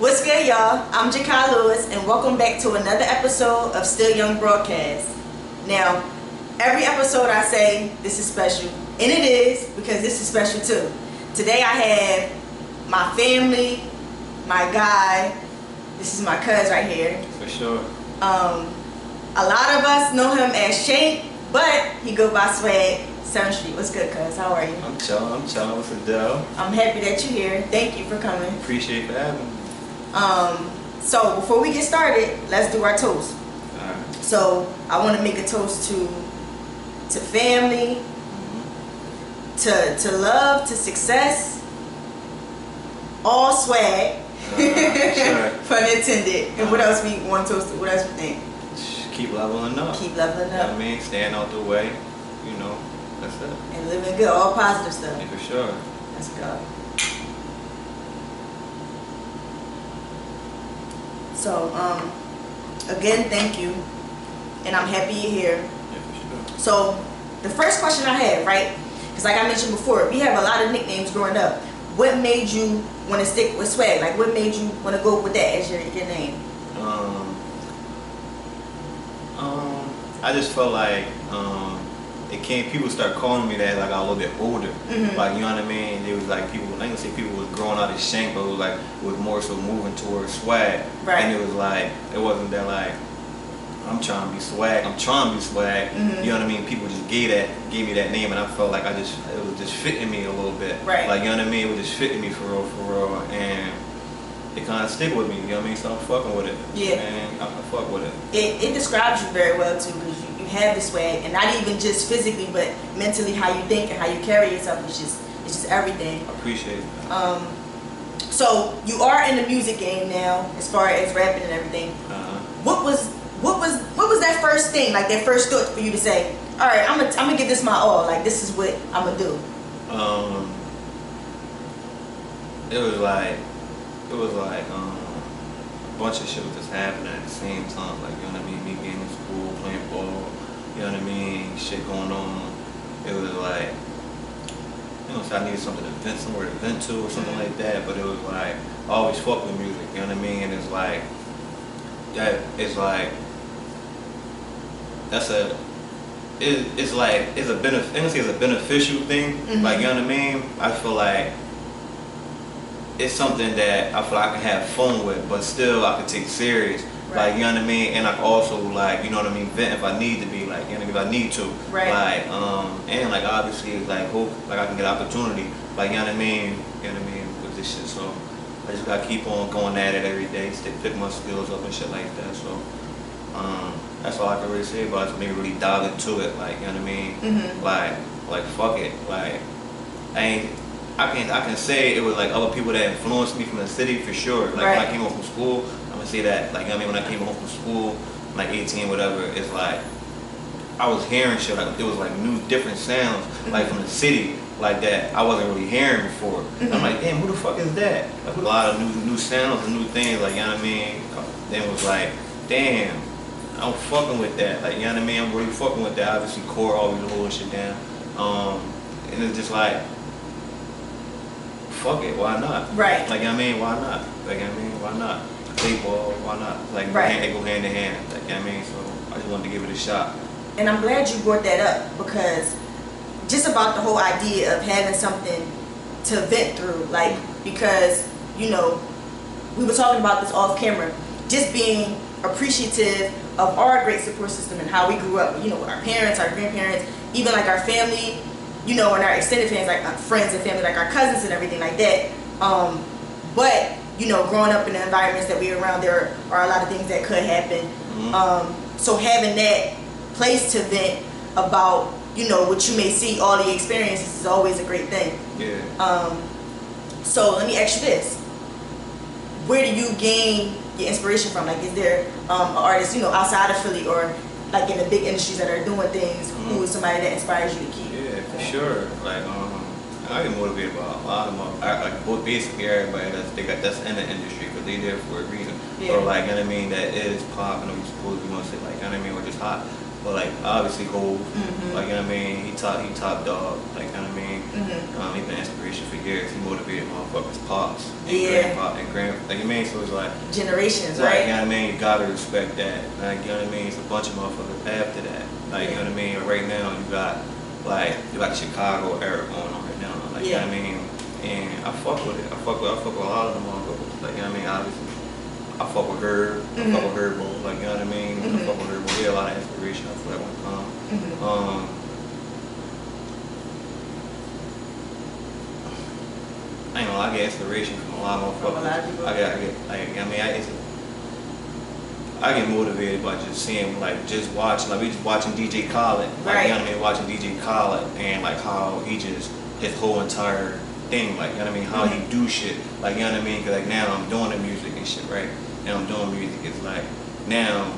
What's good, y'all? I'm Jakai Lewis, and welcome back to another episode of Still Young Broadcast. Now, every episode I say this is special, and it is because this is special too. Today I have my family, my guy. This is my cuz right here. For sure. A lot of us know him as Shank, but he go by Swaggg. 7th Street. What's good, cuz? How are you? I'm chillin'. What's the deal? I'm happy that you're here. Thank you for coming. Appreciate for having me. So before we get started, let's do our toast. Alright. So I want to make a toast to family, to love, to success, all swag. Sure. Pun intended. And what else we want to toast to? What else we think? Keep leveling up. Keep leveling You know what up. I mean? Staying out the way. You know, that's it. And living good, all positive stuff. Yeah, for sure. Let's go. So, again, thank you. And I'm happy you're here. Yeah, for sure. So, the first question I have, right? Because like I mentioned before, we have a lot of nicknames growing up. What made you want to stick with Swaggg? Like, what made you want to go with that as your name? I just felt like people start calling me that like I was a little bit older. Like, you know what I mean? It was like people, I ain't gonna say people was growing out of Shank, but it was like, it was more so moving towards Swaggg. Right. And it was like, it wasn't that like, I'm trying to be Swaggg. You know what I mean? People just gave me that name, and I felt like it was just fitting me a little bit. Right. Like, you know what I mean? It was just fitting me for real, and it kind of stick with me. You know what I mean? So I'm fucking with it. Yeah. And I fuck with it. It describes you very well too, because you have the swag, and not even just physically, but mentally, how you think and how you carry yourself. It's just everything. I appreciate it. So you are in the music game now, as far as rapping and everything. What was that first thing, like that first thought for you to say, all right, I'm gonna give this my all, like this is what I'm gonna do? It was like a bunch of shit was just happening at the same time. Like, you know what I mean? Me being in school, playing ball, you know what I mean? Shit going on. It was like, you know, so I needed something to vent, somewhere to vent to or something like that. But it was like, I always fuck with music, you know what I mean? And it's like, it's a beneficial thing. Like, you know what I mean? I feel like it's something that I feel like I can have fun with, but still I can take serious. Right. Like, you know what I mean? And I can also, like, you know what I mean, vent if I need to be, like, you know, if I need to. Right. Like, and like obviously like hope like I can get opportunity. Like, you know what I mean? You know what I mean, with this shit. So I just gotta keep on going at it every day, pick my skills up and shit like that. So that's all I can really say about it. Maybe really dive into it, like, you know what I mean? Like fuck it. Like, I can say it was like other people that influenced me from the city for sure. Like, right. When I came home from school, I'm gonna say that. Like, you know what I mean, when I came home from school, like 18, whatever, it's like I was hearing shit. Like, it was like new, different sounds, like from the city, like that I wasn't really hearing before. I'm like, damn, who the fuck is that? Like, a lot of new sounds and new things. Like, you know what I mean? Then it was like, damn, I'm fucking with that. Like, you know what I mean? I'm really fucking with that. Obviously, core always holding shit down. And it's just like, fuck it, why not? Right. Like, you know what I mean, why not? Like, you know what I mean, why not? Play ball, why not? Like, right. They go hand in hand. Like, you know what I mean? So I just wanted to give it a shot. And I'm glad you brought that up, because just about the whole idea of having something to vent through, like, because, you know, we were talking about this off camera, just being appreciative of our great support system and how we grew up, you know, with our parents, our grandparents, even like our family, you know, and our extended family, like our friends and family, like our cousins and everything like that. But, you know, growing up in the environments that we're around, there are a lot of things that could happen. So having that place to vent about, you know, what you may see, all the experiences, is always a great thing. Yeah. So let me ask you this. Where do you gain your inspiration from? Like, is there an artist, you know, outside of Philly or like in the big industries that are doing things, who is somebody that inspires you to keep? Yeah, for sure. Like, I get motivated by a lot of them. Like, both basically everybody that's in the industry, because they there for a reason. Yeah. Or, like, you know what I mean, that is popping, or you supposed to be, want to say, like, you know what I mean, or just hot. but like obviously Hov, like you know what I mean, he top dog, like you know what I mean. He been inspiration for years. He motivated motherfuckers, pops and grandpa and like you know what I mean. So it's like generations, right? right? You know what I mean. You gotta respect that. Like you know what I mean. It's a bunch of motherfuckers after that. Like you know what I mean. Right now you got the Chicago era going on right now. Like you know what I mean. And I fuck with it. I fuck with a lot of them motherfuckers. Like you know what I mean. Obviously. I fuck with her. I fuck with her both. Like you know what I mean. I fuck with her both. Yeah, a lot of inspiration. I feel like when it comes. I ain't gonna lie, I get inspiration from a lot of motherfuckers. I get motivated by just seeing, like, just watching, like, we just watching DJ Khaled, like, you know what I mean, watching DJ Khaled, and, like, how he just, his whole entire thing, like, you know what I mean, how he do shit, like, you know what I mean, because, like, now I'm doing the music and shit, right, now I'm doing music, it's like, now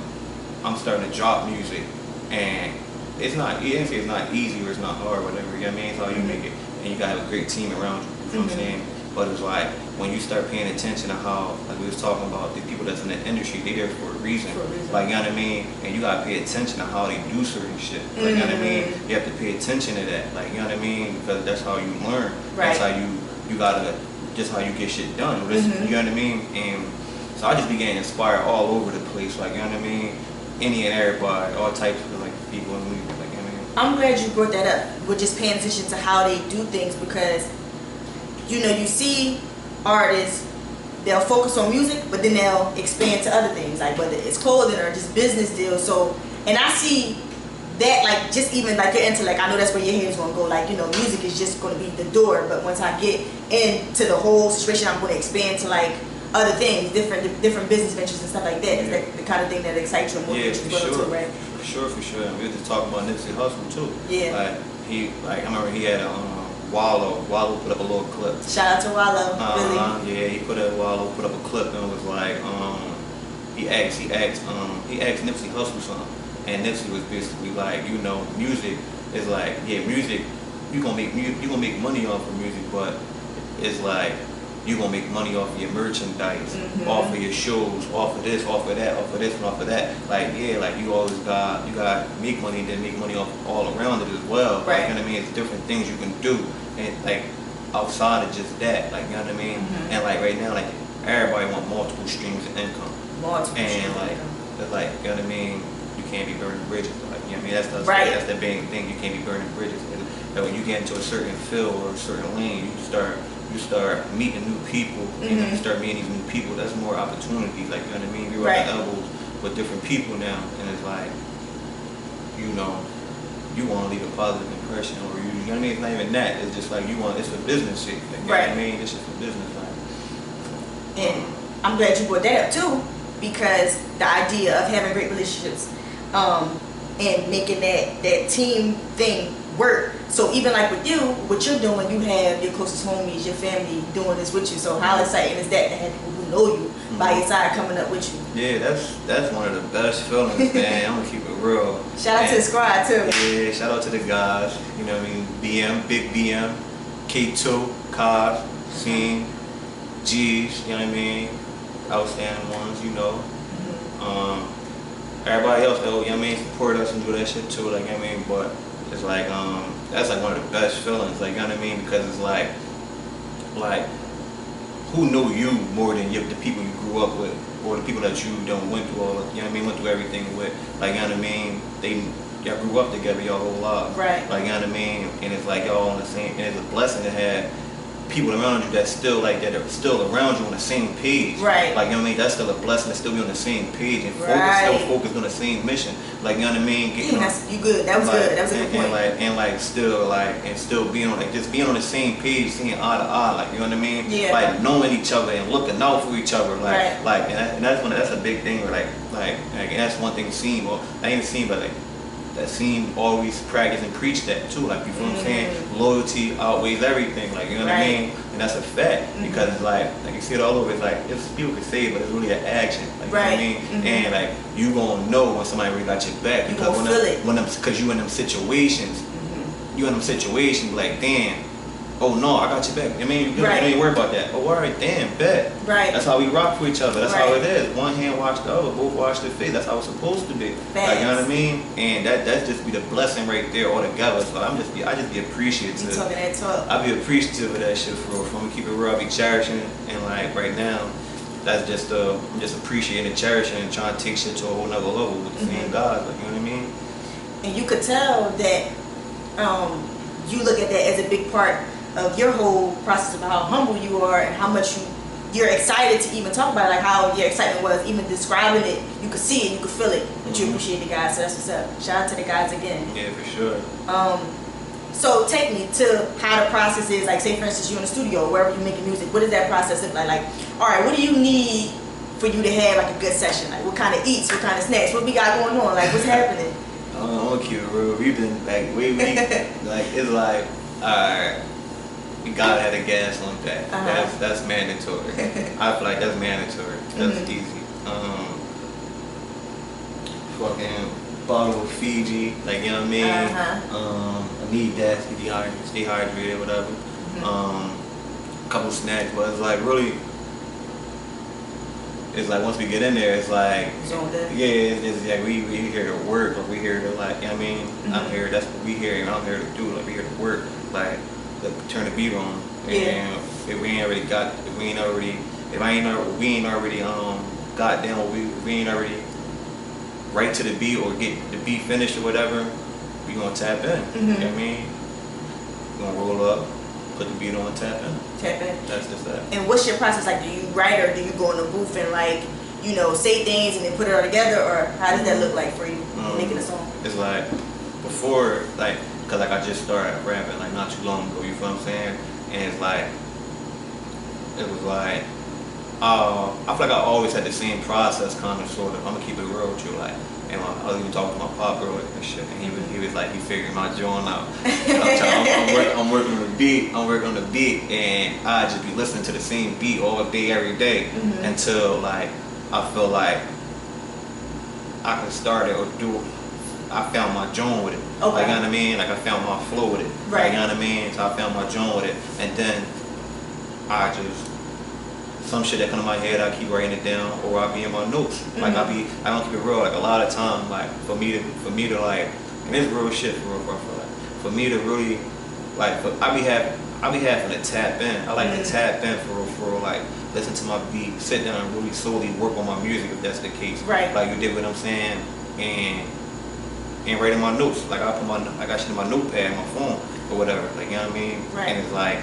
I'm starting to drop music, and it's not, you didn't say it's not easy or it's not hard, whatever, you know what I mean, it's how you make it, and you gotta have a great team around you. You know what I'm saying? But it's like when you start paying attention to how, like we was talking about, the people that's in the industry, they there for a reason. Like you know what I mean? And you gotta pay attention to how they do certain shit. Like you know what I mean? You have to pay attention to that. Like you know what I mean? Because that's how you learn. That's how you gotta, just how you get shit done. You know what I mean? And so I just began inspired all over the place. Like you know what I mean? Any and everybody, all types of like people and music. Like you know what I mean? I'm glad you brought that up. We're just paying attention to how they do things because. You know, you see artists, they'll focus on music, but then they'll expand to other things, like whether it's clothing or just business deals. So, and I see that, like, just even like your intellect, I know that's where your head's gonna go. Like, you know, music is just gonna be the door, but once I get into the whole situation, I'm gonna expand to like other things, different business ventures and stuff like that. Is that the kind of thing that excites you and motivates you for sure. Too, right? For sure. And we were just talking about Nipsey Hussle too. Yeah. Like I remember he had a. Wallow put up a little clip. Shout out to Wallow. Yeah, he put up a clip and was like, he asked Nipsey Hussle something, and Nipsey was basically like, you know, music is like, yeah, music, you gonna make money off of music, but it's like you gonna make money off of your merchandise, off of your shows, off of this, off of that, off of this, and off of that. Like yeah, like you always got make money, then make money off all around it as well. Right. Like, you know what I mean? It's different things you can do, and like outside of just that, like you know what I mean? And like right now, like everybody want multiple streams of income. And like it's like you know what I mean? You can't be burning bridges. Like you know what I mean? That's the big thing. You can't be burning bridges. And when you get into a certain field or a certain lane, you start meeting new people, and you start meeting these new people, that's more opportunities, like, you know what I mean? We're at elbows with different people now, and it's like, you know, you want to leave a positive impression, or you know what I mean? It's not even that, it's just like, it's for business shit, like, you know what I mean? It's just for business, like. And I'm glad you brought that up too, because the idea of having great relationships, and making that team thing work. So even like with you, what you're doing, you have your closest homies, your family doing this with you. So how exciting is that to have people who know you by your side coming up with you? Yeah, that's one of the best feelings, man. I'm gonna keep it real. Shout out to the squad too. Yeah, shout out to the guys. You know what I mean? BM, Big BM, K2, Cos, Scene, G's. You know what I mean? Outstanding ones, you know. Everybody else, though, you know what I mean? Support us and do that shit too, like, you know what I mean? But it's like, that's like one of the best feelings, like, you know what I mean? Because it's like, who know you more than the people you grew up with, or the people that you done went through all, you know what I mean, went through everything with, like, you know what I mean? Y'all grew up together your whole lives, right? Like, you know what I mean? And it's like y'all on the same, and it's a blessing to have people around you that are still around you on the same page, right? Like, you know what I mean? That's still a blessing to still be on the same page and still focused on the same mission, like, you know what I mean? You good? That was good. That was a good point. And still being on, like, just being on the same page, seeing eye to eye, like, you know what I mean? Yeah. Like knowing each other and looking out for each other, like, and that's a big thing. Where and that's one thing Scene, well, I ain't seen, but like. That Scene always practice and preach that too, like, you feel what I'm saying? Loyalty outweighs everything, like, you know what I mean? And that's a fact, because it's like you see it all over, it's like, people can say it, but it's really an action, like, you know what I mean? And like, you gonna know when somebody really got your back, because because you in them situations, like, damn, oh no, I got your back. I mean, you Right. ain't worry about that. Oh, all right, damn, bet. Right. That's how we rock for each other. That's Right. how it is. One hand wash the other, both wash their face. That's how it's supposed to be. Facts. Like, you know what I mean? And that's just be the blessing right there altogether. So I just be appreciative. You talking that talk. I be appreciative of that shit for real. From keep it real, I be cherishing, and like right now, that's just I'm just appreciating and cherishing and trying to take shit to a whole nother level with the same God. Like, you know what I mean? And you could tell that you look at that as a big part of your whole process of how humble you are and how much you're excited to even talk about it, like how your excitement was even describing it. You could see it, you could feel it, but you appreciate the guys. So that's what's up. Shout out to the guys again. Yeah, for sure. So take me to how the process is. Like, say for instance, you're in the studio or wherever you're making music. What does that process look like? Like, all right, what do you need for you to have like a good session? Like, what kind of eats, what kind of snacks, what we got going on? Like, what's happening? I'm gonna keep it real. We've been back way like it's like, alright, you gotta have the gas on that. That's mandatory. I feel like that's mandatory. That's easy. Fucking bottle of Fiji, like, you know what I mean? I need that to stay hydrated, whatever. Couple snacks, but it's like really, it's like once we get in there, it's like, it's like we here to work, or we here to, like, you know what I mean? I'm here, that's what we here, and I'm here to do, like, we here to work, like, to turn the beat on. And if we ain't already got down, we ain't already right to the beat or get the beat finished or whatever, we gonna tap in. You know what I mean? We gonna roll up, put the beat on, tap in. Tap in. That's just that. And what's your process like? Do you write, or do you go in the booth and, like, you know, say things and then put it all together, or how does that look like for you making a song? It's like before, like, cause like I just started rapping like not too long ago. You feel what I'm saying? And it's like, it was like, I feel like I always had the same process, kind of, sort of. I'm gonna keep it real with you, like. And I was even talking to my pop earlier and shit, and he was like, he figured my joint out. I'm working on the beat. I'm working on the beat, and I just be listening to the same beat all day, every day, until, like, I feel like I can start it or do it. I found my joint with it. Okay. Like, you know what I mean? Like, I found my flow with it. Right. Like, you know what I mean? So I found my joint with it, and then I just, some shit that come to my head, I keep writing it down, or I be in my notes. Like, I don't keep it real. Like, a lot of time, like, for me to like, and it's real shit for real, I feel like. For me to really, like, I be having to tap in. I like to tap in for real, like, listen to my beat, sit down and really solely work on my music if that's the case. Right. Like, you did what I'm saying, and write in my notes. Like, I got shit in my notepad, my phone, or whatever. Like, you know what I mean? Right. And it's like,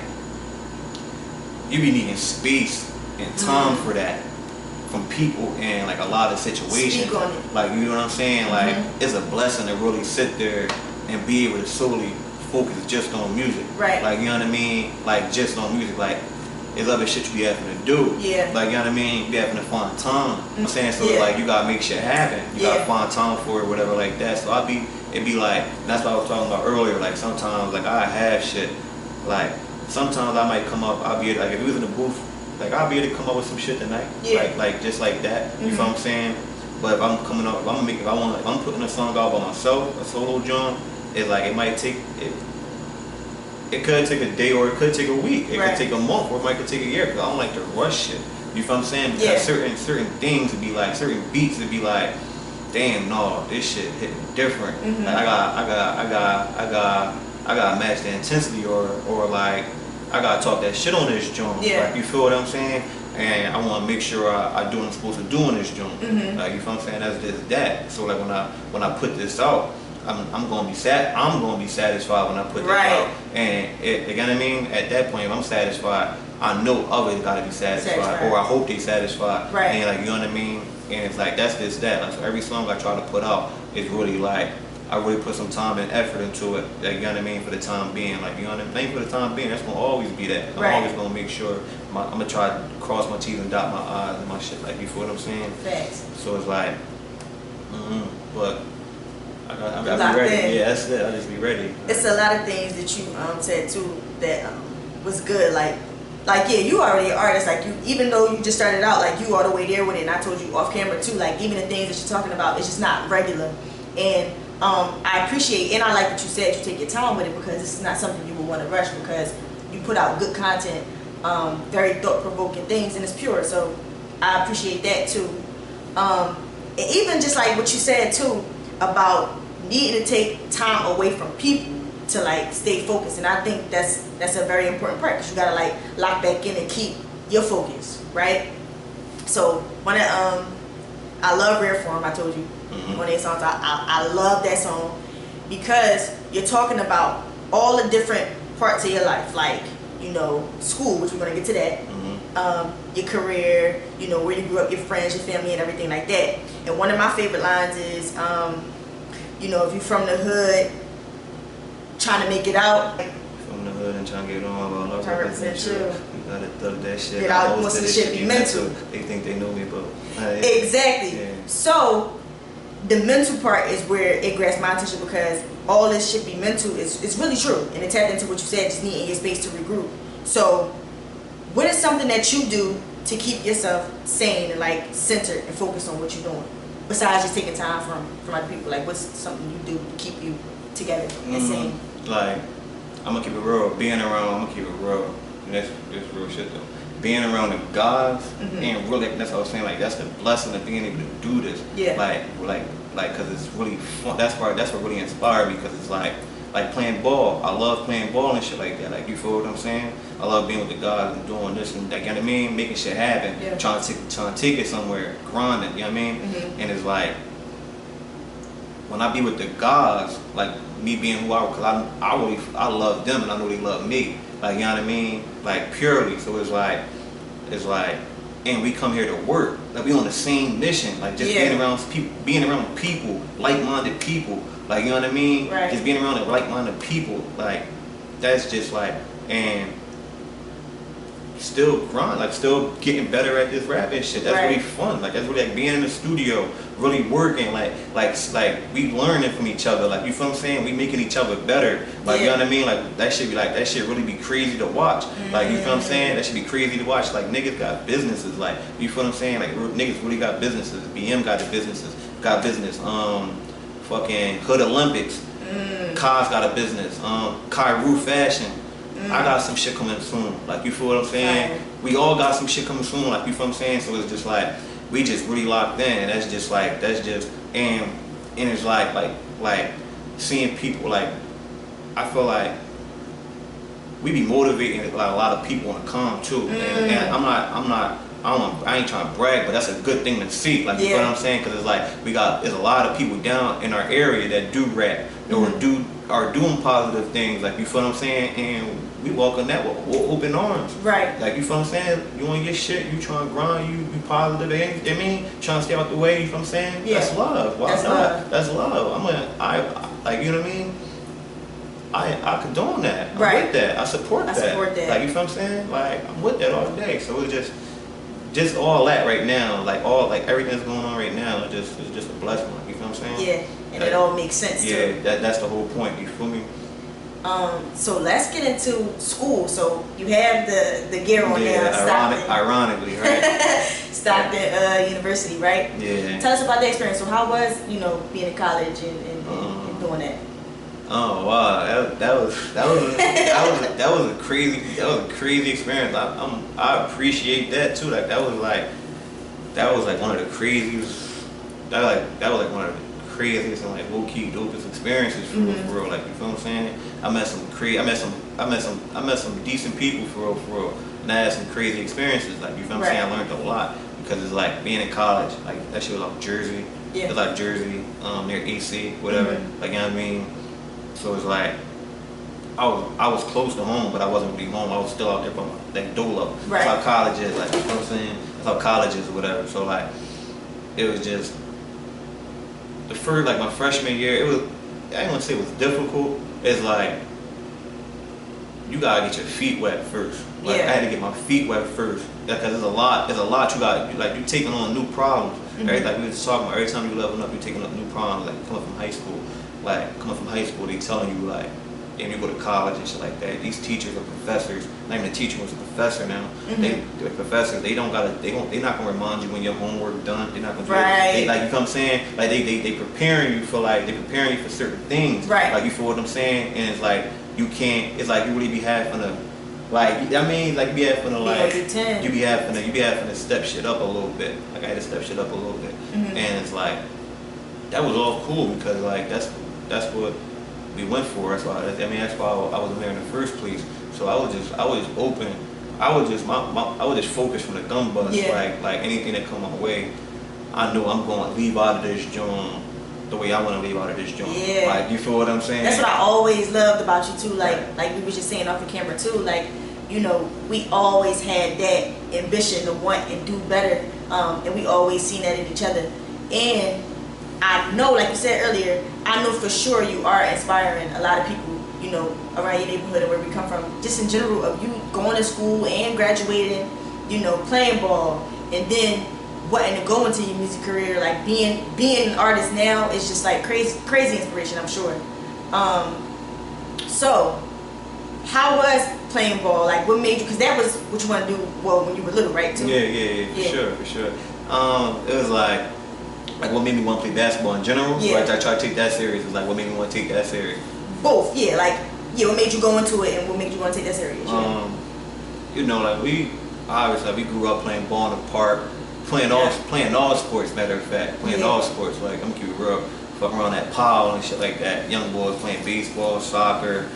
you be needing space and time for that from people and, like, a lot of situations. Speak on it. Like, you know what I'm saying? Like, it's a blessing to really sit there and be able to solely focus just on music. Right. Like, you know what I mean? Like, just on music. Like, it's other shit you be having to do. Yeah. Like, you know what I mean? You be having to find time. I'm saying, so Yeah. like, you gotta make shit happen. You gotta find time for it, whatever, like that. So it'd be like, that's what I was talking about earlier. Like, sometimes, like, I have shit. Like, sometimes I might come up, I'll be like, if we was in the booth, like, I'll be able to come up with some shit tonight. Yeah. Like just like that. You feel what I'm saying? But if I'm coming up, if I'm putting a song out by myself, a solo joint, it's like, it might take it could take a day, or it could take a week. It could take a month, or it might could take a year, because I don't like to rush shit. You feel what I'm saying? Because certain things would be like, certain beats would be like, damn, no, this shit hitting different. Like, I gotta match the intensity, or like, I gotta talk that shit on this joint. Like, you feel what I'm saying? And I want to make sure I do what I'm supposed to do on this joint. Like, you feel what I'm saying? That's just that. So, like, when I put this out, I'm gonna be satisfied when I put this out. And you know what I mean? At that point, if I'm satisfied, I know others gotta be satisfied, or I hope they satisfied. And, like, you know what I mean? And it's like, that's just that. Like, so every song I try to put out is really like, I really put some time and effort into it. Like, you know what I mean? For the time being, like, you know what I mean? For the time being, that's gonna always be that. I'm always gonna make sure I'm gonna try to cross my T's and dot my I's and my shit. Like, you feel what I'm saying? Facts. So it's like, but I gotta be ready. Yeah, that's it. I just be ready. It's a lot of things that you said too that was good. Like, yeah, you already an artist. Like, you, even though you just started out, like, you all the way there with it. And I told you off camera too. Like, even the things that you're talking about, it's just not regular. And I appreciate, and I like what you said, you take your time with it, because this is not something you would want to rush, because you put out good content, very thought-provoking things, and it's pure. So I appreciate that too. And even just like what you said too about needing to take time away from people to like stay focused, and I think that's a very important part, because you gotta like lock back in and keep your focus, right? So one of I love Rare Form. I told you one of their songs. I love that song because you're talking about all the different parts of your life, like, you know, school, which we're gonna get to that. Your career, you know, where you grew up, your friends, your family, and everything like that. And one of my favorite lines is, you know, if you're from the hood, trying to make it out. From the hood and trying to get on, about love represent you. You gotta thug that shit. Get out, most of the shit be mental. They think they know me, but exactly. Yeah. So the mental part is where it grabs my attention, because all this shit be mental is really true, and it tapped into what you said, just needing your space to regroup. So what is something that you do to keep yourself sane and like centered and focused on what you're doing, besides just taking time from other people? Like, what's something you do to keep you together and sane? Like, I'm gonna keep it real. Being around, I'm gonna keep it real. And that's real shit though. Being around the gods, and really, that's what I was saying. Like, that's the blessing of being able to do this. Yeah. Like, cause it's really fun. That's what really inspired me. Cause it's like playing ball. I love playing ball and shit like that. Like, you feel what I'm saying? I love being with the gods and doing this and that. You know what I mean? Making shit happen. Yeah. Trying to take it somewhere. Grinding. You know what I mean? And it's like, when I be with the gods, like me being who I was, cause I love them and I know they love me. Like, you know what I mean? Like, purely. So it's like, and we come here to work. Like, we on the same mission. Like, just being around people, like-minded people. Like, you know what I mean? Right. Just being around the like-minded people. Like, that's just like, and still grind, like still getting better at this rap and shit. That's really fun. Like, that's really like being in the studio, really working, like we learning from each other. Like, you feel what I'm saying? We making each other better. Like, you know what I mean? Like, that shit really be crazy to watch. Like, you feel what I'm saying? That should be crazy to watch. Like, niggas got businesses. Like, you feel what I'm saying? Like, niggas really got businesses. BM got the businesses. Got business. Fucking Hood Olympics. Kaz got a business. Kairu Fashion. I got some shit coming soon. Like, you feel what I'm saying? Right. We all got some shit coming soon. Like, you feel what I'm saying? So it's just like, we just really locked in. And that's just, and it's like seeing people, like, I feel like we be motivating like a lot of people want to come too. And I ain't trying to brag, but that's a good thing to see. Like, you know what I'm saying? Because it's like, there's a lot of people down in our area that do rap or are doing positive things. Like, you feel what I'm saying? And we welcome that with open arms. Right. Like, you feel what I'm saying? You want your shit, you trying to grind, you be positive. I mean, trying to stay out the way. You feel what I'm saying? Yeah. That's love. Why not? That's love. Like, you know what I mean? I condone that. I'm with that. I support that. Like, you feel what I'm saying? Like, I'm with that all day. So it's just all that right now, like everything that's going on right now, it's just a blessing. You feel what I'm saying? Yeah, and it all makes sense too. Yeah, that's the whole point. You feel me? So let's get into school. So you have the gear on now. Ironically, right? Stockton University, right? Yeah. Tell us about the experience. So how was being in college and doing that? Oh wow, that was a crazy experience. I appreciate that too. Like, that was like one of the craziest. That was like one of the craziest and like low key dopest experiences for real. Like, you feel what I'm saying? I met some decent people for real. And I had some crazy experiences. Like, you feel what I'm saying? I learned a lot because it's like being in college. Like, that shit was like Jersey. Yeah. It was like Jersey, near AC, whatever. Like, you know what I mean? So it's like, I was close to home, but I wasn't really home. I was still out there by like Dolo. Right. That's how college is, like, you know what I'm saying? That's how college is or whatever. So like, it was just, the first, like my freshman year, I ain't gonna say it was difficult. It's like, you gotta get your feet wet first. Like, I had to get my feet wet first. Because there's a lot you got, like, you taking on new problems. Right? Like, we were just talking about, every time you leveling up, you're taking up new problems, like coming from high school. Like, coming from high school, they telling you, like, and you go to college and shit like that. These teachers or professors, not even a teacher, was a professor now. They're professors. They're not gonna remind you when your homework done. They're not gonna do it. Like, you know what I'm saying? Like, they preparing you for certain things. Right. Like, you feel what I'm saying? And it's like, you can't. It's like you really be having to Like I mean, like you be having to like Big 10. you be having to step shit up a little bit. Like I had to step shit up a little bit, and it's like that was all cool because like that's what we went for. That's why that's why I was there in the first place. So I was open. I was just focused from the gun bust. Yeah. Like anything that come my way, I knew I'm going to leave out of this joint the way I want to leave out of this joint. Yeah. Like you feel what I'm saying? That's what I always loved about you too. Like we was just saying off the camera too. Like, you know, we always had that ambition to want and do better, and we always seen that in each other. And I know, like you said earlier, I know for sure you are inspiring a lot of people, you know, around your neighborhood and where we come from. Just in general, of you going to school and graduating, you know, playing ball, and then wanting to go into your music career, like being an artist now is just like crazy inspiration, I'm sure. So how was playing ball? Like what made you, because that was what you want to do, well, when you were little, right? Too? Yeah, for sure. It was like what made me want to play basketball in general. Yeah. Like I tried to take that serious. It was like what made me want to take that serious. Both, yeah. Like, yeah, what made you go into it and what made you want to take that serious? You know, like we grew up playing ball in the park, playing all sports. Matter of fact, playing all sports. Like I'm keeping real, fucking around that pile and shit like that. Young boys playing baseball, soccer,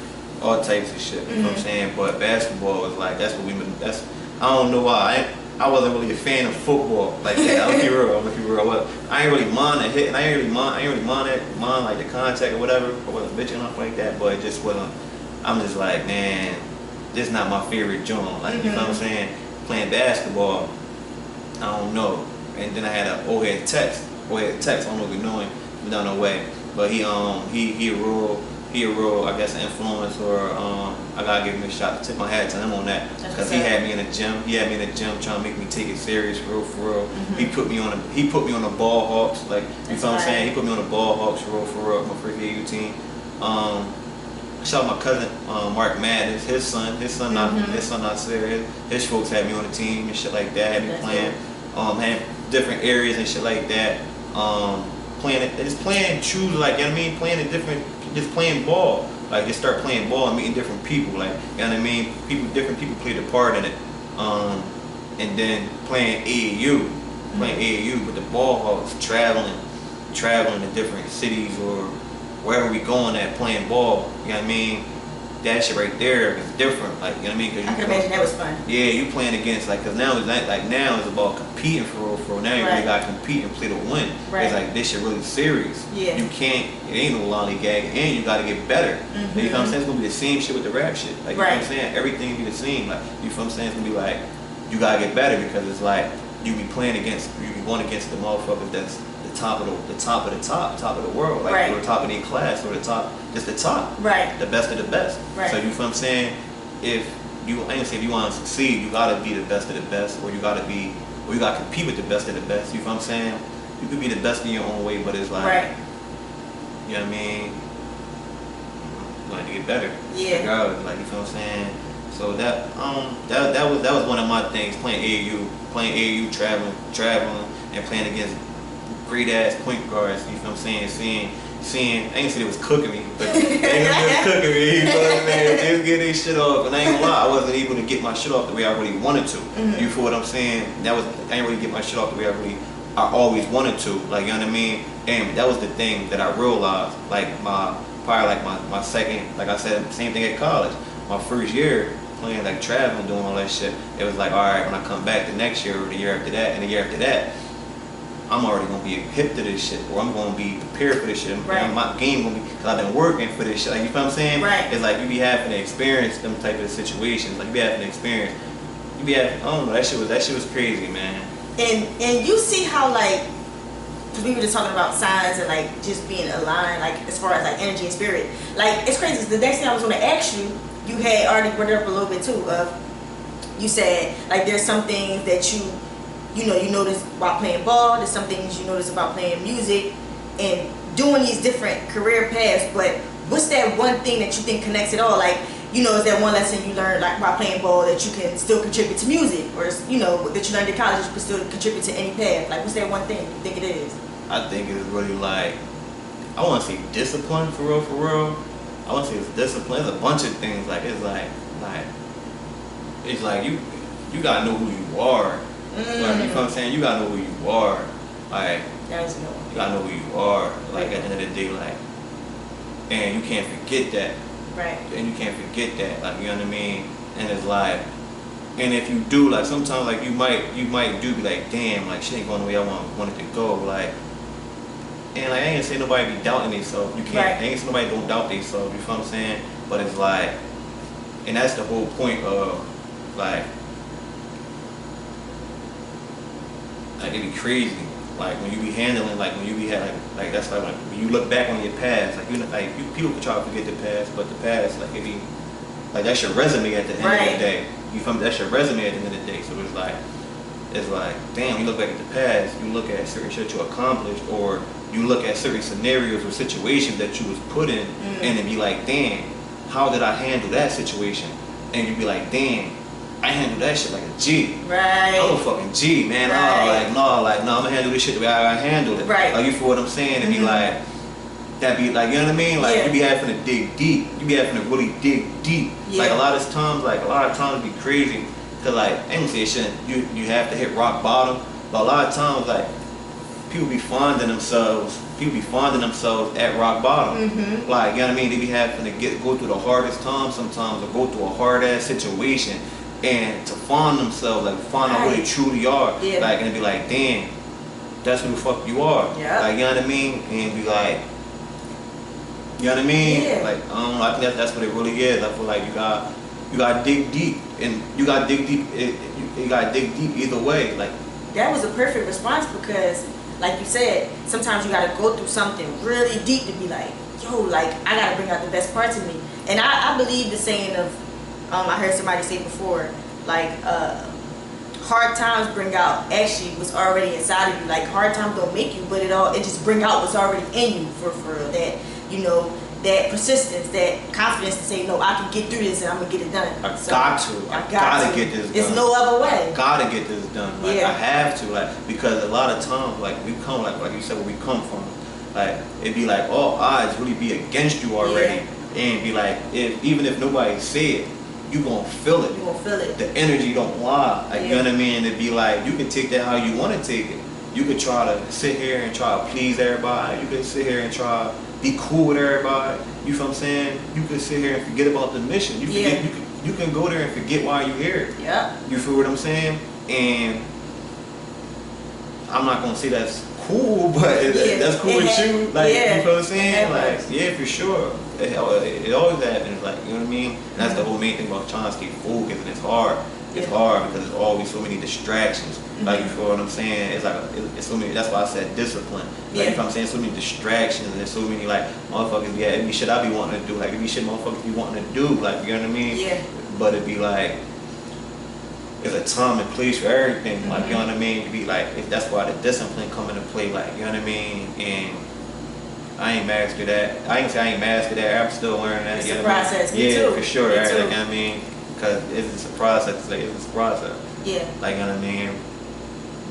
all types of shit. You know what I'm saying? But basketball was like that's I don't know why. I wasn't really a fan of football like that. I'm keep real. I ain't really mind the hit, and I ain't really mind like the contact or whatever. I wasn't bitching off like that, but it just wasn't. I'm just like, man, this is not my favorite joint. Like you know what I'm saying? Playing basketball, I don't know. And then I had an old head text. I don't know if you know him. We don't know way, but he a real, I guess, influence, or I gotta give him a shot. Tip my hat to him on that, because he had me in the gym. He had me in the gym trying to make me take it serious, for real. He put me on the ball hawks, like you know what I'm saying. He put me on the ball hawks, for real. My first AU team. Shout out my cousin Mark Madden, his son not serious. His folks had me on the team and shit like that. Had me playing, had different areas and shit like that. Playing true, like you know what I mean, just playing ball, like just start playing ball and meeting different people, like you know what I mean. Different people played a part in it, and then playing AAU with the ball hawks, traveling to different cities or wherever we going at playing ball. You know what I mean. That shit right there is different, like you know what I mean. I can imagine that was fun. Yeah, you playing against, like, cause now it's about competing for real. Now you really gotta compete and play to win. Right. It's like this shit really serious. Yeah. You can't. It ain't no lollygag, and you gotta get better. You know what I'm saying? It's gonna be the same shit with the rap shit. Like you know what I'm saying? Everything be the same. Like you know what I'm saying? It's gonna be like you gotta get better, because it's like you be going against the motherfuckers that's the top of the world, like or the top of their class, or the top, the best of the best. So you know what I'm saying? I ain't gonna say if you want to succeed, you gotta be the best of the best, or you gotta compete with the best of the best. You know what I'm saying? You could be the best in your own way, but it's like, you know what I mean? You want to get better. Yeah. Regardless, like you know what I'm saying? So that was one of my things, playing AAU, traveling, and playing against great ass point guards. You know what I'm saying? Seeing, I ain't gonna say it was cooking me, but they was cooking me. You know what I'm saying? They was getting their shit off, and I ain't gonna lie, I wasn't able to get my shit off the way I really wanted to. You feel what I'm saying? I ain't really get my shit off the way I always wanted to. Like you know what I mean? And that was the thing that I realized. Like my second, like I said, same thing at college. My first year playing, like traveling, doing all that shit. It was like, all right, when I come back the next year or the year after that, and the year after that, I'm already gonna be hip to this shit, or I'm gonna be prepared for this shit. My game gonna be, because I've been working for this shit. Like you know what I'm saying? It's like you be having to experience them type of situations. Like you be having to experience. I don't know. That shit was crazy, man. And you see how, like, because we were just talking about signs and like just being aligned, like as far as like energy and spirit. Like it's crazy. The next thing I was gonna ask you, you had already brought it up a little bit too. You said like there's some things that you notice about playing ball. There's some things you notice about playing music and doing these different career paths. But what's that one thing that you think connects it all? Like, you know, is that one lesson you learned like by playing ball that you can still contribute to music, or you know that you learned in college you can still contribute to any path? Like, what's that one thing you think it is? I think it's really like, I want to say discipline, for real. I want to say it's discipline. There's a bunch of things, like it's like it's like you gotta know who you are. Like, you know what I'm saying? You gotta know who you are. Like, There's no one. you gotta know who you are. Like, at the end of the day, like, and you can't forget that. Right. And you can't forget that. Like, you know what I mean? And it's like, and if you do, like, sometimes, like, you might do be like, damn, like, shit ain't going the way I want it to go. Like, and like, I ain't say nobody be doubting themselves. You can't. Right. I ain't say nobody don't doubt themselves. You feel what I'm saying? But it's like, and that's the whole point of, like it be crazy. Like when you be handling, like when you be having, like that's like when you look back on your past, like people can try to forget the past, but the past, like it be, like that's your resume at the end of the day. You feel me? That's your resume at the end of the day. So it's like, damn, you look back at the past, you look at certain shit you accomplished, or you look at certain scenarios or situations that you was put in, and it be like, damn, how did I handle that situation? And you be like, damn, I handled that shit like a G. Right. I'm a fucking G, man. Right. I'm gonna handle this shit the way I handled it. Right. Like, you feel what I'm saying? And be like, that be like, you know what I mean? Like, you be having to dig deep. You be having to really dig deep. Yeah. Like a lot of times it be crazy. Cause like, I ain't gonna say it shouldn't, you have to hit rock bottom. But a lot of times, like, people be finding themselves at rock bottom. Like, you know what I mean? They be having to go through the hardest times sometimes, or go through a hard ass situation, and to find themselves, like, find out who they truly are. Like, and it be like, damn, that's who the fuck you are. Like, you know what I mean? And be like, you know what I mean? Like, I think that's what it really is. I feel like you gotta dig deep, and you gotta dig deep. You gotta dig deep either way. Like, that was a perfect response, because like you said, sometimes you gotta go through something really deep to be like, yo, like, I gotta bring out the best parts of me. And I believe the saying of, I heard somebody say before, like, hard times bring out actually what's already inside of you. Like, hard times don't make you, but it just bring out what's already in you for real. That, you know, that persistence, that confidence to say, no, I can get through this and I'm gonna get it done. I gotta get this done. There's no other way. Gotta get this done. Like, I have to, like, because a lot of times, like, we come, like you said, where we come from, like, it'd be like all odds really be against you already, and be like, even if nobody say it, you gonna feel it. You gonna feel it. The energy don't lie. Like, you know what I mean? It'd be like, you can take that how you want to take it. You could try to sit here and try to please everybody. You could sit here and try to be cool with everybody. You feel what I'm saying? You could sit here and forget about the mission. You can go there and forget why you're here. You feel what I'm saying? And I'm not gonna say that's cool, but that's cool with you. Like, you feel what I'm saying? Like, yeah, for sure. It always happens. Like, you know what I mean? And that's the whole main thing about trying to stay focused, and it's hard. It's hard because there's always so many distractions. Like, you feel what I'm saying? It's like it's so many. That's why I said discipline. Like, you know what I'm saying? So many distractions, and there's so many, like, motherfuckers. Yeah, it be shit I be wanting to do. Like, it be shit motherfuckers be wanting to do. Like, you know what I mean? But it be like, there's a time and place for everything. Like, you know what I mean? To be like, that's why the discipline come into play. Like, you know what I mean? And I ain't mastered that. I ain't say I ain't mastered that. I'm still learning that. It's a process. Me too. For sure. Me Like, too. you know what I mean? Because it's a process. Like, it's a process. Like, you know what I mean?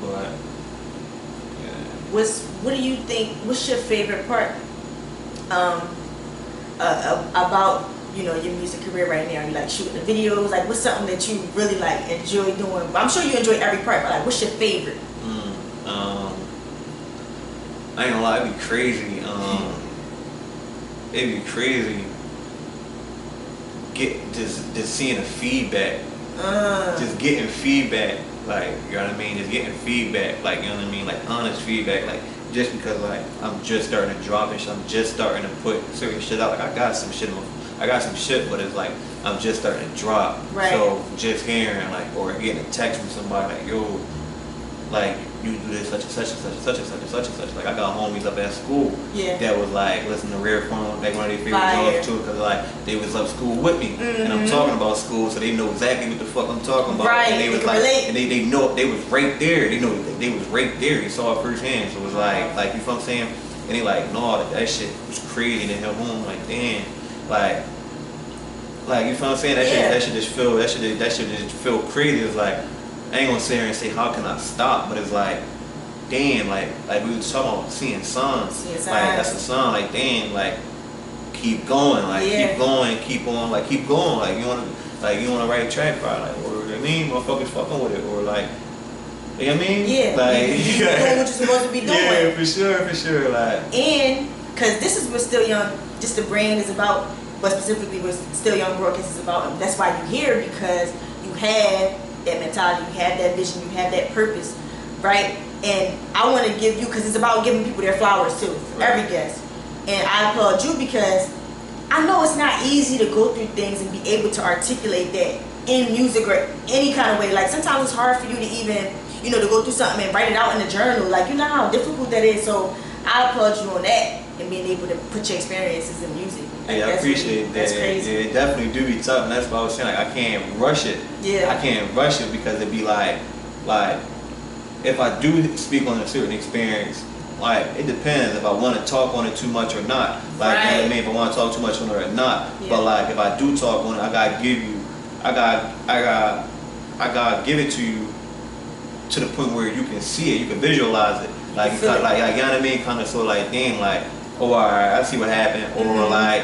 But what do you think? What's your favorite part about, you know, your music career right now? You like shooting the videos? Like, what's something that you really like enjoy doing? I'm sure you enjoy every part, but like, what's your favorite? I ain't gonna lie, it'd be crazy. It'd be crazy. Just seeing the feedback. Just getting feedback. Like, you know what I mean? Just getting feedback. Like, you know what I mean? Like, honest feedback. Like, just because, like, I'm just starting to drop and shit, I'm just starting to put certain shit out. Like, I got some shit, but it's like, I'm just starting to drop. So, just hearing, like, or getting a text from somebody, like, yo, like, you do this, such and such and such and such and such and such and such. Like, I got homies up at school that was like, listen to Rare Phone, like, one of their favorite songs too, because like, they was up school with me, and I'm talking about school, so they know exactly what the fuck I'm talking about. And they was like, and they know, they was right there. They know they was right there. They saw it firsthand. So it was like, you feel what I'm saying? And they like, no, that shit was crazy to him home. Like, damn, like, you feel what I'm saying? That should just feel crazy. It's like, I ain't gonna sit here and say how can I stop, but it's like, damn, like we was talking about seeing signs. Like, that's a sign. Like, damn, like, keep going, like keep going, keep on, like keep going, like, you know, like you on the right track, probably, like, or I mean, motherfuckers fucking with it, or like, you know what I mean? Yeah, like you doing what you're supposed to be doing. Yeah, for sure, like. And because this is what Still Young, just the brand is about, but specifically what Still Young Broadcast is about, and that's why you're here, because you have that mentality, you have that vision, you have that purpose, right? And I want to give you, because it's about giving people their flowers too, every guest. And I applaud you because I know it's not easy to go through things and be able to articulate that in music or any kind of way. Like sometimes it's hard for you to even, you know, to go through something and write it out in a journal. Like, you know how difficult that is. So I applaud you on that and being able to put your experiences in music. Like, yeah, I appreciate that. That's crazy. Yeah, it definitely do be tough, and that's what I was saying. Like, I can't rush it. Yeah. I can't rush it because it'd be like if I do speak on a certain experience, like it depends if I want to talk on it too much or not. Like, you know what I mean? If I want to talk too much on it or not. Yeah. But like if I do talk on it, I gotta give you, I gotta give it to you to the point where you can see it, you can visualize it. Like, you know what I mean? Kind of so like, damn, like, oh, all right, I see what happened, or like,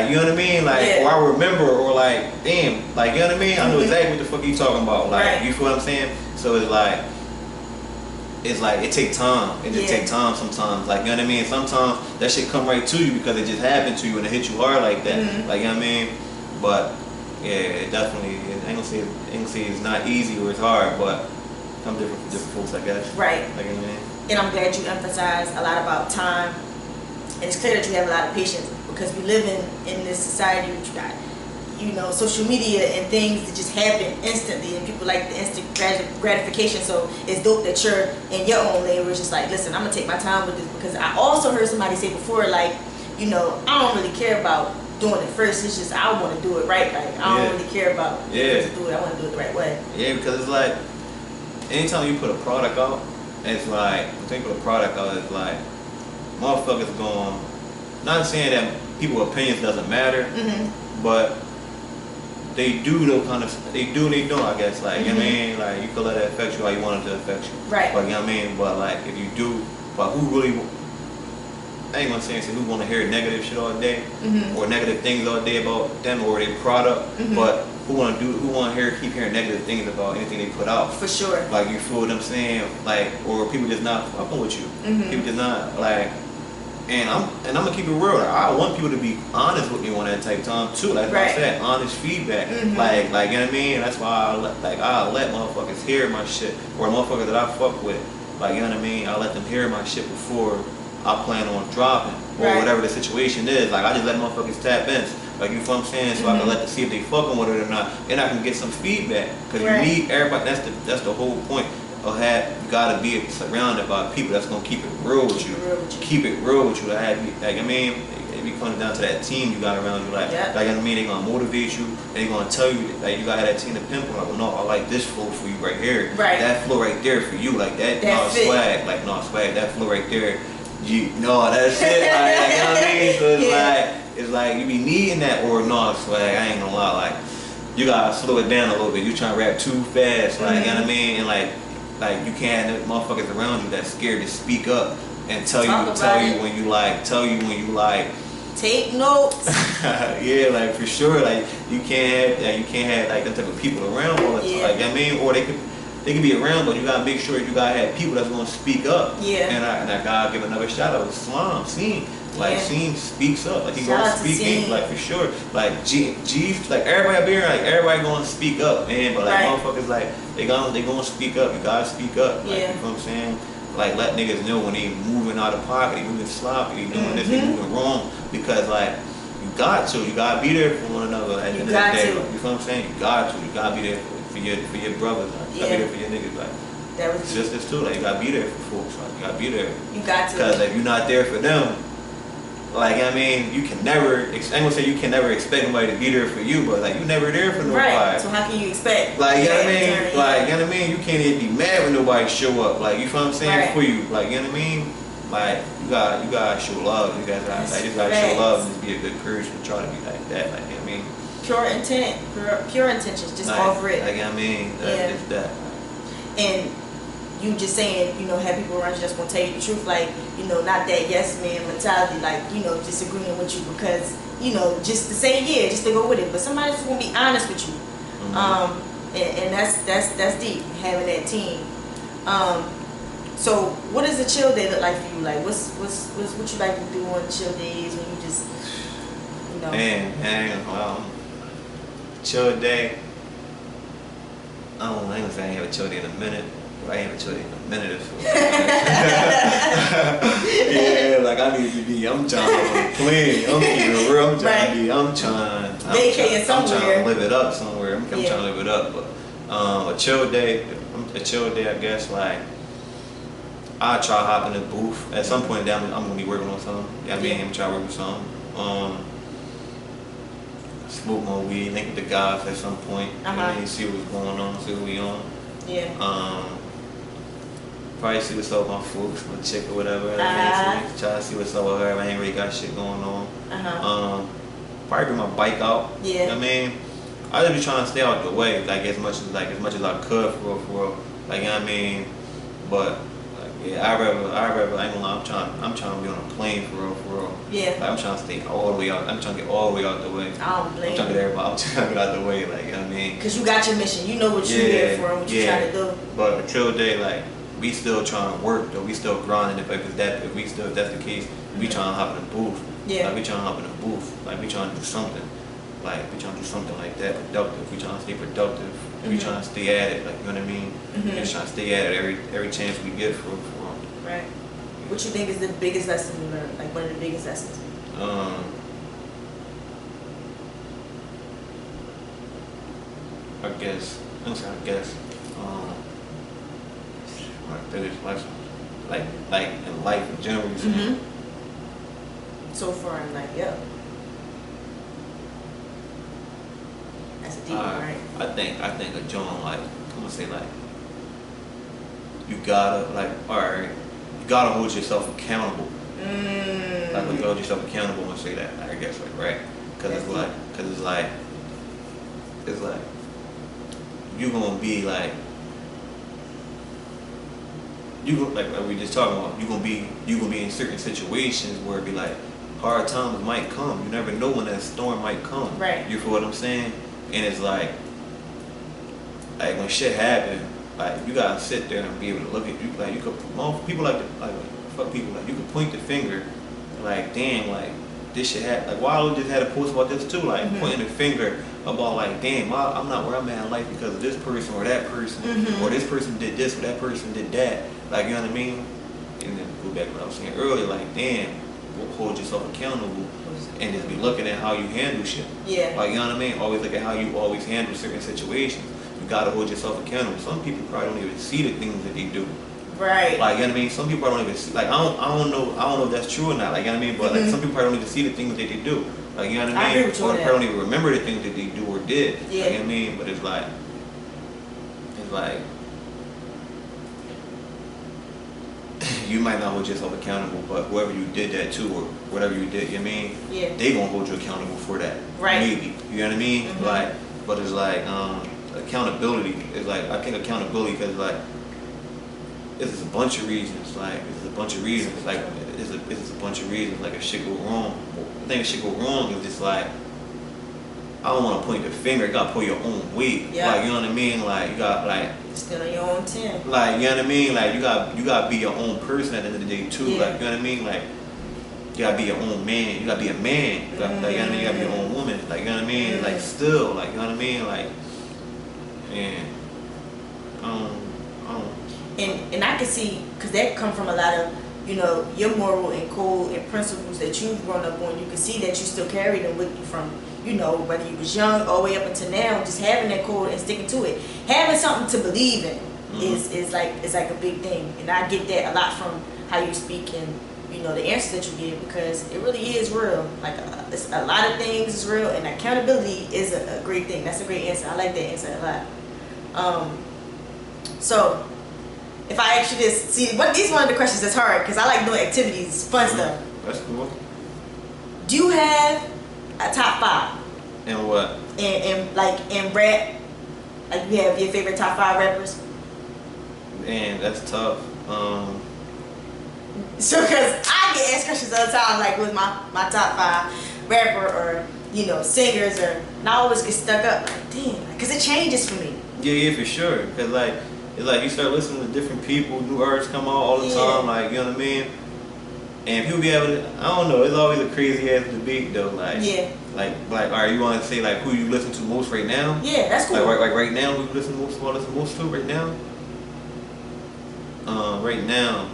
you know what I mean? Like, or I remember, or like, damn, like, you know what I mean? I know exactly what the fuck you talking about. Like, you feel what I'm saying? So it's like it take time. It just take time sometimes. Like, you know what I mean? Sometimes that shit come right to you because it just happened to you and it hit you hard like that. Like, you know what I mean? But yeah, it definitely, I ain't gonna say it's not easy or it's hard, but I'm different for different folks, I guess. Right. Like, you know what I mean? And I'm glad you emphasize a lot about time. And it's clear that you have a lot of patience because we live in this society which you got, you know, social media and things that just happen instantly, and people like the instant gratification. So it's dope that you're in your own lane where it's just like, listen, I'm gonna take my time with this, because I also heard somebody say before, like, you know, I don't really care about doing it first. It's just I want to do it right. Like, I don't really care about to do it. I want to do it the right way. Yeah, because it's like anytime you put a product out, it's like, when you put a product out, it's like motherfuckers going, not saying that people's opinions doesn't matter, but they do those kind of, they don't, I guess, like, you know what I mean? Like, you can let it affect you how you want it to affect you. Right. But, you know what I mean? But, like, if you do, but who really, I ain't gonna say who want to hear negative shit all day, or negative things all day about them or their product, but who want to keep hearing negative things about anything they put out. For sure. Like, you feel what I'm saying? Like, or people just not fucking with you. People just not, like, and I'm gonna keep it real. Like, I want people to be honest with me on that type of time too. Like I said, honest feedback. Like, you know what I mean? That's why I let motherfuckers hear my shit, or motherfuckers that I fuck with. Like, you know what I mean? I let them hear my shit before I plan on dropping, or whatever the situation is. Like, I just let motherfuckers tap in. Like, you feel what I'm saying? So I can let them see if they fucking with it or not, and I can get some feedback. Cause you need everybody. That's the whole point. You gotta be surrounded by people that's gonna keep it real with you. Keep it real with you. Like, I mean, it comes down to that team you got around you. Like, I mean, they gonna motivate you, and they gonna tell you, like, you gotta have that team to pinpoint. Like, well, no, I like this flow for you right here. Right. That flow right there for you. Like that. No swag. Like, no swag. That flow right there. That's it. Like, you know what I mean? So it's like you be needing that, or no swag. I ain't gonna lie. Like, you gotta slow it down a little bit. You trying to rap too fast. Like, you know what I mean? And like you can't have motherfuckers around you that's scared to speak up and tell you when you like take notes. Yeah, like, for sure. Like, you can't have like that type of people around all the time. Like, I mean, or they can be around, but you gotta make sure you gotta have people that's gonna speak up. And I gotta give another shout out to Scene. Like, Scene speaks up. Like, he gonna speak in, like, for sure. Like, G, like, everybody up here, like, everybody gonna speak up, man. But like, motherfuckers, like, they gonna speak up. You gotta speak up. Like, you know what I'm saying? Like, let niggas know when they moving out of pocket, they moving sloppy, they doing this, they moving wrong. Because, like, you gotta be there for one another at the end of the day. Like, you feel what I'm saying? You gotta be there for your brothers. Like, you gotta be there for your niggas. Like, it's just this too. Like, you gotta be there for folks. Like, you gotta be there. You got to. Because if you're not there for them, like, I mean, you can never, I ain't gonna say you can never expect nobody to be there for you, but like, you never there for nobody. Right, so how can you expect? Like, you know what I mean? Like, you know what I mean? You can't even be mad when nobody show up. Like, you feel what I'm saying? For you. Like, you know what I mean? Like, you gotta show love. You guys just gotta show love and just be a good person and try to be like that. Like, you know what I mean? Pure intent, pure intentions, just offer it. Like, I mean, it's that. And you just saying, you know, have people around you that's gonna tell you the truth, like, you know, not that yes man mentality, like, you know, just agreeing with you because, you know, just to say just to go with it, but somebody's gonna be honest with you. And that's deep, having that team. So what does a chill day look like for you? Like what you like to do on chill days when you just, you know? Well, chill day. I ain't gonna say I ain't have a chill day in a minute. But I ain't have a chill day in a minute or so. Yeah, like I need to be. I'm trying to play. I'm keeping real. I'm trying to be. I'm trying to live it up somewhere. I'm trying to live it up. But a chill day, I guess. Like I try to hop in the booth at some point down. I'm gonna be working on something. Yeah, I mean, I'm trying to work with something. Smoke more weed, link with the guys at some point. And then see what's going on, see what we on. Yeah. Probably see what's up with my folks, my chick or whatever. Try to see what's up with her. I ain't really got shit going on. Probably bring my bike out. Yeah. You know what I mean? I just be trying to stay out the way, like as much as I could for real. Like, you know what I mean? But yeah, I rather I ain't gonna lie, I'm trying to be on a plane for real. Yeah. Like, I'm trying to stay all the way out. I'm trying to get all the way out the way. I don't blame I'm trying to get everybody. I'm trying to get out the way. Like, you know what I mean? Cause you got your mission. You know what you're here for and what you're trying to do. But until day, like, we still trying to work though. We still grinding. If that's the case, we trying to hop in the booth. Yeah. Like, we trying to hop in the booth. Like, we trying to do something. Like, we trying to do something like that, productive. We trying to stay productive. We trying to stay at it. Like, you know what I mean? We just trying to stay at it every chance we get for Right. What you think is the biggest lesson you learned? Like one of the biggest lessons? I guess. My biggest lesson, like in life in general. So far in life, yeah. That's a deep one, right? I think a John, like, I'm gonna say, like, you gotta, like, alright, you gotta hold yourself accountable. Like, when you hold yourself accountable, I'm gonna say that, like, I guess, like, right? Cause it's like, you gonna be like, like we just talking about, you gonna be in certain situations where it be like, hard times might come. You never know when that storm might come. Right. You feel what I'm saying? And it's like when shit happen, like, you gotta sit there and be able to look at you. Like, you could, people fuck people, like, you could point the finger, like, damn, like, this shit happened. Like, Wallow just had a post about this too, like, pointing the finger about, like, damn, I'm not where I'm at in life because of this person or that person, or this person did this or that person did that. Like, you know what I mean? And then go back to what I was saying earlier, like, damn, hold yourself accountable and just be looking at how you handle shit. Yeah. Like, you know what I mean? Always look at how you always handle certain situations. You gotta hold yourself accountable. Some people probably don't even see the things that they do. Right. Like, you know what I mean? Some people don't even see, like, I don't know if that's true or not. Like, you know what I mean? But like, some people probably don't even see the things that they do. Like, you know what I mean? Or they probably don't even remember the things that they do or did. Yeah. Like, you know what I mean? But it's like you might not hold yourself accountable, but whoever you did that to or whatever you did, you know what I mean? Yeah. They gonna hold you accountable for that. Right. Maybe. You know what I mean? Like, but it's like accountability is like, I think accountability, because like it's a bunch of reasons. Like, it's a bunch of reasons. Like, it's a bunch of reasons. Like, if shit go wrong, I think if shit go wrong, it's just like, I don't want to point the finger. You gotta pull your own weight. Yeah. Like, you know what I mean? Like, you got, like, still on your own 10. like, you know what I mean? Like, you gotta be your own person at the end of the day too. Yeah. Like, you know what I mean? Like, you gotta be your own man. You gotta be a man. You gotta, like, you know what I mean? You gotta be your own woman. Like, you know what I mean? Like, still, like, you know what I mean? Like, man, And I can see, because that come from a lot of, you know, your moral and code and principles that you've grown up on. You can see that you still carry them with you from, you know, whether you was young all the way up until now. Just having that code and sticking to it, having something to believe in is like a big thing. And I get that a lot from how you speak and, you know, the answers that you give, because it really is real. Like, it's a lot of things is real, and accountability is a great thing. That's a great answer. I like that answer a lot. So if I ask you this, see, this is one of the questions that's hard, because I like doing activities, fun stuff. that's cool. Do you have a top 5? And what? In rap? Like, you have your favorite top 5 rappers? Man, that's tough. So, because I get asked questions all the time, like, who's my top 5 rapper or you know, singers, or and I always get stuck up like, damn, because it changes for me. Yeah, for sure. Cause like it's like you start listening to different people, new artists come out all the time. Like, you know what I mean? And people be able to, I don't know, it's always a crazy ass debate though. Like, like, all right, you want to say like who you listen to most right now? Yeah, that's cool. Like right now, who you listen most to right now? Right now.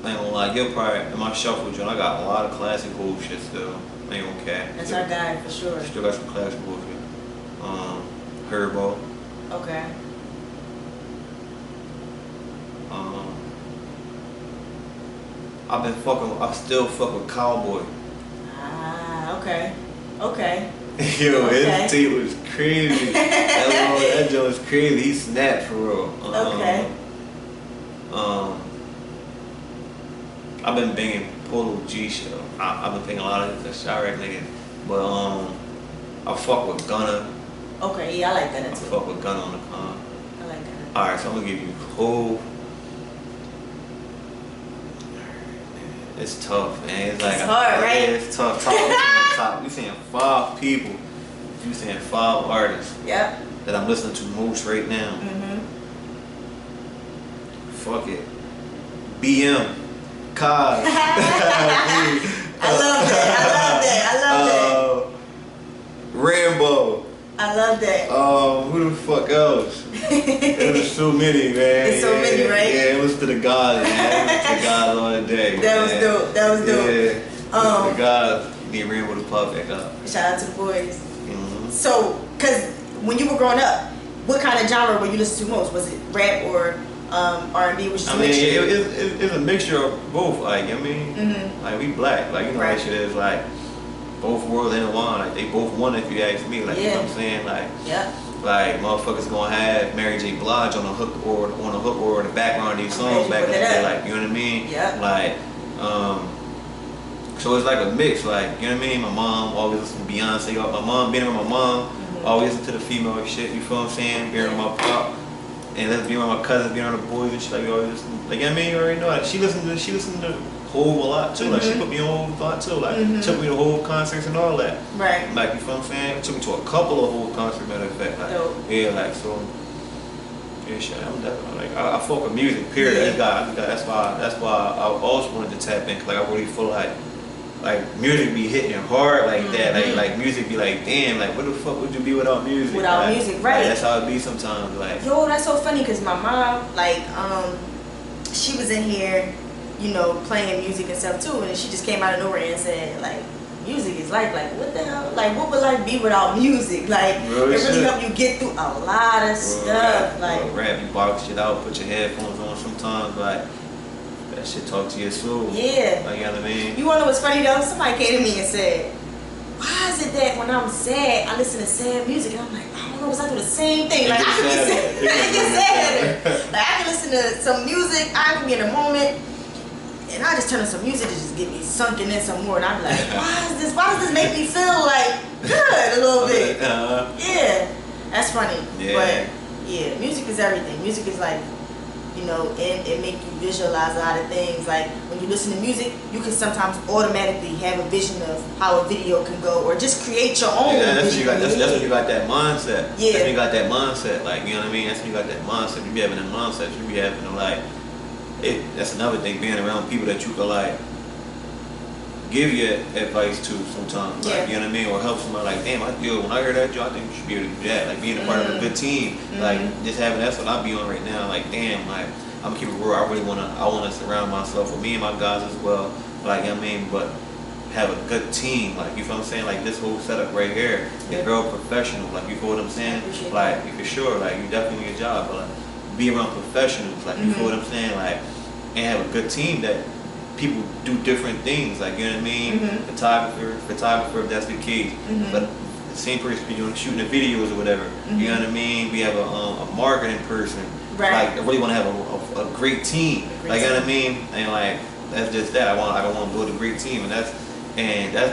I ain't gonna lie, your part in my shuffle, John, I got a lot of classic bullshit still. I ain't gonna care. That's our guy for sure. Still got some classic bullshit. Herbo. Okay. I still fuck with Cowboy. Ah, okay. Okay. Yo, his tape was crazy. that joint was crazy. He snapped for real. Okay. I've been banging Polo G shit. I've been banging a lot of Chirac niggas. But I fuck with Gunna. Okay, yeah, I like Gunna too. I fuck with Gunna on the I like Gunna. Alright, so I'm gonna give you Hov. It's tough, man. It's like it's hard, right? Yeah, it's tough. Top. You saying 5 people. You saying 5 artists. Yep. That I'm listening to most right now. Fuck it. BM. Kaz. I love that. Rambo. I love that. Who the fuck else? It was so many, man. There's so many, right? Yeah, it was to the gods, man. It was to the gods all the day. That was dope. Yeah. The gods. Need Rambo to pop back up. Shout out to the boys. So, cause when you were growing up, what kind of genre were you listening to most? Was it rap or R&B? Which is I mean, it's a mixture of both. Like, I mean, like we black. Like, you know, that shit is like both worlds in one. Like, they both won if you ask me. Like, you know what I'm saying? Like, like motherfuckers gonna have Mary J. Blige on the hook or the background of these songs back in the day. Like, you know what I mean? Like, so it's like a mix. Like, you know what I mean? My mom always listened to Beyonce. My mom, being around my mom, always listened to the female shit. You feel what I'm saying? Being around my pop. And let's be around my cousins, being around the boys and shit. Like, we always listen. Like, you know what I mean? You already know. Like, she listened to Hov a lot too. Like, she put me on Hov a lot too. Like, took me to Hov concerts and all that. Right. Like, you feel what I'm saying? Took me to a couple of Hov concerts, matter of fact. Like, yeah, like, so. Yeah, shit. I'm definitely like, I fuck with music. Period. That's why I always wanted to tap in. Cause like, I really feel like music be hitting hard like that. Like music be like, damn, like what the fuck would you be without music? Without music, right? Like, that's how it be sometimes. Like, yo, that's so funny because my mom, like, she was in here, you know, playing music and stuff too, and she just came out of nowhere and said, like, music is life. Like, what the hell? Like, what would life be without music? Like, it really help you get through a lot of stuff. Like, rap, you box shit out, put your headphones on sometimes, like. That shit talk to your soul. Yeah. Like, you know what I mean? You wanna know what's funny though? Somebody came to me and said, why is it that when I'm sad, I listen to sad music? And I'm like, I don't know, because I do the same thing. Like, I can get sad. Like, I can listen to some music, I can be in a moment, and I just turn on some music to just get me sunken in some more. And I'm like, why does this make me feel like good a little bit? Yeah. That's funny. Yeah. But yeah, music is everything. Music is like, you know, and it make you visualize a lot of things. Like, when you listen to music, you can sometimes automatically have a vision of how a video can go, or just create your own vision. That's when you got that mindset. Yeah. That's when you got that mindset. Like, you know what I mean? That's when you got that mindset. You be having that mindset. You be having to, like, that's another thing, being around people that you could, like, give your advice to sometimes. Like, you know what I mean? Or help somebody, like, damn, when I hear that, I think you should be able to do that. Like, being a part of a good team. Like, just having, that's what I be on right now. Like, damn, like, I'm gonna keep it real. I want to surround myself with me and my guys as well. Like, you know what I mean? But have a good team. Like, you feel what I'm saying? Like, this whole setup right here is real professional. Like, you feel what I'm saying? Like, for sure, like, you definitely do your job. But, like, be around professionals. Like, you feel what I'm saying? Like, and have a good team that people do different things, like, you know what I mean? Photographer, if that's the case. But the same person be shooting the videos or whatever. You know what I mean? We have a marketing person. Like, I really want to have a great team. Like, you know what I mean? And like, that's just that. I want to build a great team, and that's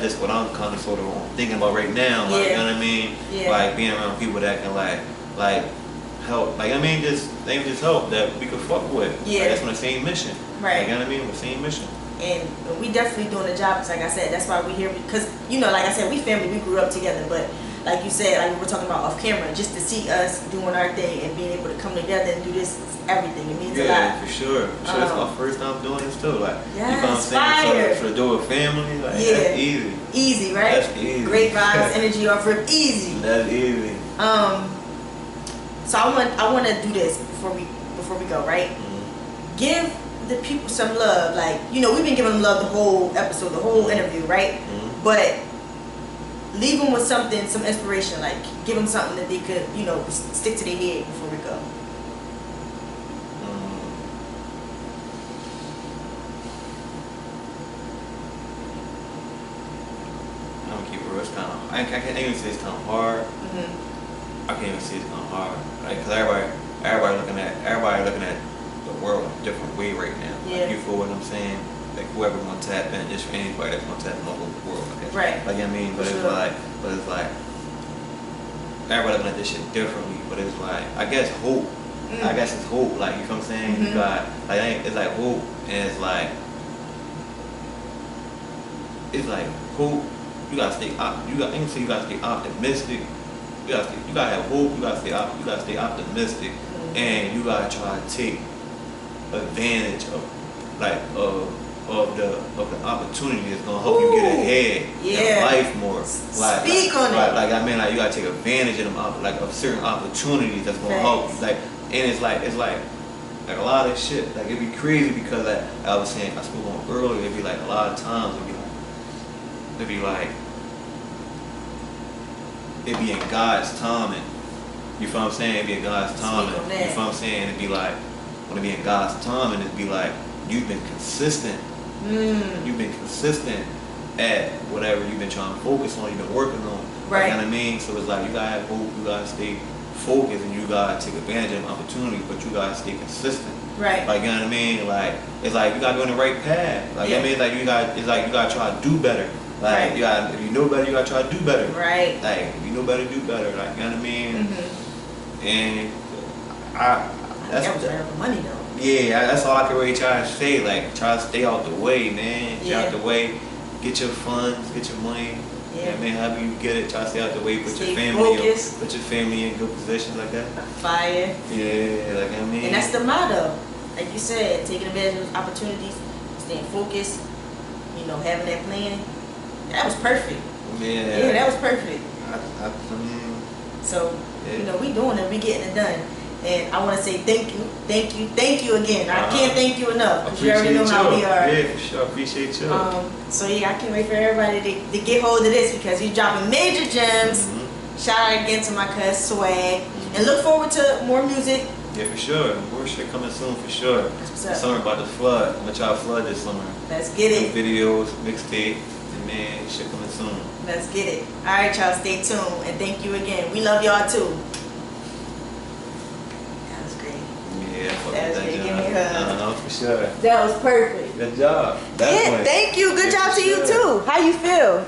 just what I'm kind of sort of thinking about right now. Like, you know what I mean? Like, being around people that can like help. Like, I mean, just help that we could fuck with. Like, that's on the same mission. Like, you know what I mean? The same mission. And we definitely doing the job. Like I said, that's why we here, because you know, like I said, we family, we grew up together. But like you said, like we were talking about off camera, just to see us doing our thing and being able to come together and do this, everything, it means a lot. Yeah, for sure. That's my first time doing this too. Like, yes, you know what I'm saying? So to do a family, like, that's easy. Easy, right? That's easy. Great vibes, energy off rip, easy. That's easy. So I want to do this before we go, right? Mm-hmm. Give the people some love. Like, you know, we've been giving them love the whole episode, the whole interview, right? Mm-hmm. But leave them with something, some inspiration. Like, give them something that they could, you know, stick to their head before we go. I'm gonna keep it real. It's kind of, I can't even say it's kind of hard. Mm-hmm. I can't even say it's kind of hard. Like, cause everybody looking at the world in a different way right now. Yeah. Like, you feel what I'm saying? Like, whoever gonna tap in, just for anybody that's gonna tap in the whole world, I guess. Right. Like, you know what I mean? But For it's sure. like, everybody looking at this shit differently. But it's like, I guess hope. I guess it's hope. Like, you feel what I'm saying? Mm-hmm. You got, like, it's like hope, and it's like hope. You gotta stay. You gotta stay optimistic. You gotta have hope. You gotta stay optimistic, and you gotta try to take advantage of the opportunity that's gonna help you get ahead in life more. Like, Speak on it. Like I mean, like you gotta take advantage of them, like of certain opportunities that's gonna help you. Like, and it's like a lot of shit. Like, it'd be crazy because like I was saying, I spoke on earlier. It'd be like a lot of times it'd be in God's timing. You feel what I'm saying? It'd be in God's timing. You feel what I'm saying? It'd be like, when it be in God's timing, it'd be like, you've been consistent. You've been consistent at whatever you've been trying to focus on, you've been working on. Right. You know what I mean? So it's like, you gotta have hope, you gotta stay focused, and you gotta take advantage of opportunity, but you gotta stay consistent. Right. Like, you know what I mean? Like, it's like you gotta go in the right path. Like, you know what I mean? Like, you gotta try to do better. Like, if you know better, you gotta try to do better. Right. Like, if you know better, do better. Like, you know what I mean? Mm-hmm. And That was the money though. yeah, that's all I can really try to say. Like, try to stay out the way, man. Stay Yeah. out the way. Get your funds, get your money. Yeah. I mean, however you get it, try to stay out the way. Put Stay your family, focused. put your family in good positions like that. Fire. Yeah, like I mean. And that's the motto. Like you said, taking advantage of opportunities, staying focused, you know, having that plan. That was perfect. Yeah, that was perfect. I mean, So, yeah. you know, we doing it, we getting it done. And I want to say thank you again. I can't thank you enough because you already know how we are. Yeah, for sure. Appreciate you. So yeah, I can't wait for everybody to get hold of this because he's dropping major gems. Mm-hmm. Shout out again to my cousin Swaggg. And look forward to more music. Yeah, for sure. More shit coming soon, for sure. That's what's up. Summer about to flood. I'm gonna try to flood this summer. Let's get it. New videos, mixtape, and man, shit coming soon. Let's get it. All right, y'all, stay tuned. And thank you again. We love y'all too. That was great. Yeah, That was great. Give me a hug. No, for sure. That was perfect. Good job. Yeah, thank you. Good job to you too. How you feel?